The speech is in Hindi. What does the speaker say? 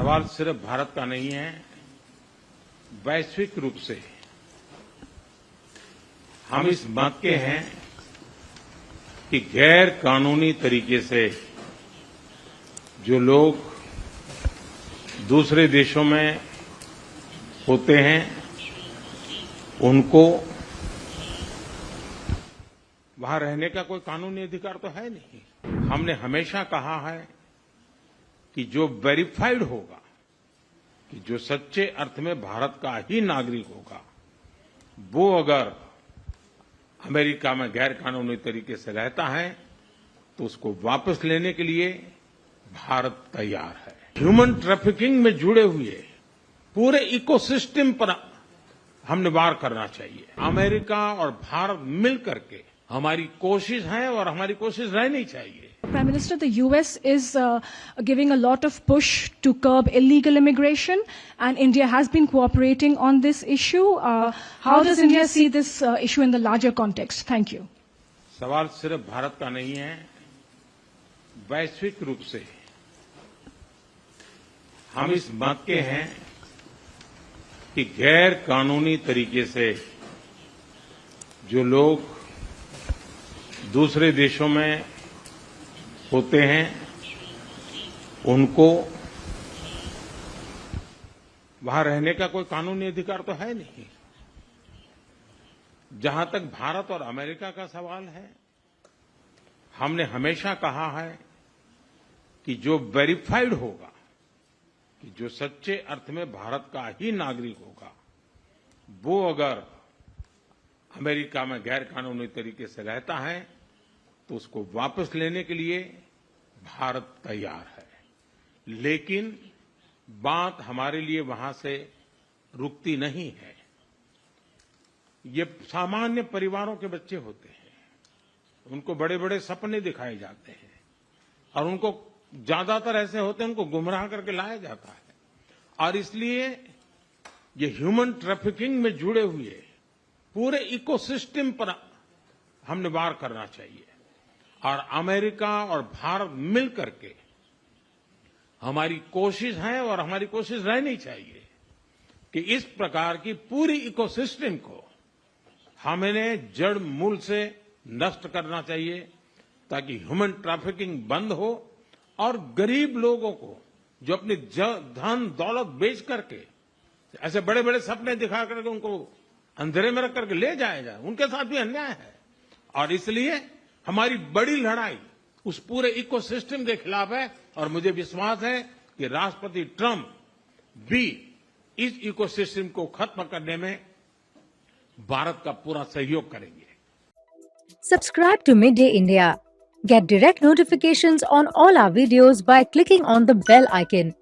सवाल सिर्फ भारत का नहीं है, वैश्विक रूप से हम इस मत के हैं कि गैर कानूनी तरीके से जो लोग दूसरे देशों में होते हैं उनको वहां रहने का कोई कानूनी अधिकार तो है नहीं। हमने हमेशा कहा है कि जो वेरीफाइड होगा, कि जो सच्चे अर्थ में भारत का ही नागरिक होगा, वो अगर अमेरिका में गैर कानूनी तरीके से रहता है तो उसको वापस लेने के लिए भारत तैयार है। ह्यूमन ट्रैफिकिंग में जुड़े हुए पूरे इकोसिस्टम पर हमने वार करना चाहिए। अमेरिका और भारत मिल करके हमारी कोशिश है और हमारी कोशिश रहनी चाहिए। Prime Minister, the US is giving a lot of push to curb illegal immigration, and India has been cooperating on this issue. How does India see this issue in the larger context? Thank you. सवाल सिर्फ भारत का नहीं है, वैश्विक रूप से हम इस मत के हैं कि गैर कानूनी तरीके से जो लोग दूसरे देशों में होते हैं उनको वहां रहने का कोई कानूनी अधिकार तो है नहीं। जहां तक भारत और अमेरिका का सवाल है, हमने हमेशा कहा है कि जो वेरीफाइड होगा, कि जो सच्चे अर्थ में भारत का ही नागरिक होगा, वो अगर अमेरिका में गैर कानूनी तरीके से रहता है तो उसको वापस लेने के लिए भारत तैयार है। लेकिन बात हमारे लिए वहां से रुकती नहीं है। ये सामान्य परिवारों के बच्चे होते हैं, उनको बड़े बड़े सपने दिखाए जाते हैं और उनको ज्यादातर ऐसे होते हैं उनको गुमराह करके लाया जाता है। और इसलिए ये ह्यूमन ट्रैफिकिंग में जुड़े हुए पूरे इकोसिस्टम पर हमने वार करना चाहिए। और अमेरिका और भारत मिल करके हमारी कोशिश है और हमारी कोशिश रहनी चाहिए कि इस प्रकार की पूरी इकोसिस्टम को हमें जड़ मूल से नष्ट करना चाहिए, ताकि ह्यूमन ट्रैफिकिंग बंद हो और गरीब लोगों को जो अपनी धन दौलत बेच करके ऐसे बड़े बड़े सपने दिखा करके उनको अंधेरे में रख करके ले जाया जाए, उनके साथ भी अन्याय है। और इसलिए हमारी बड़ी लड़ाई उस पूरे इकोसिस्टम के खिलाफ है और मुझे विश्वास है कि राष्ट्रपति ट्रंप भी इस इकोसिस्टम को खत्म करने में भारत का पूरा सहयोग करेंगे। Subscribe to Midday India. Get direct notifications on all our videos by clicking on the bell icon.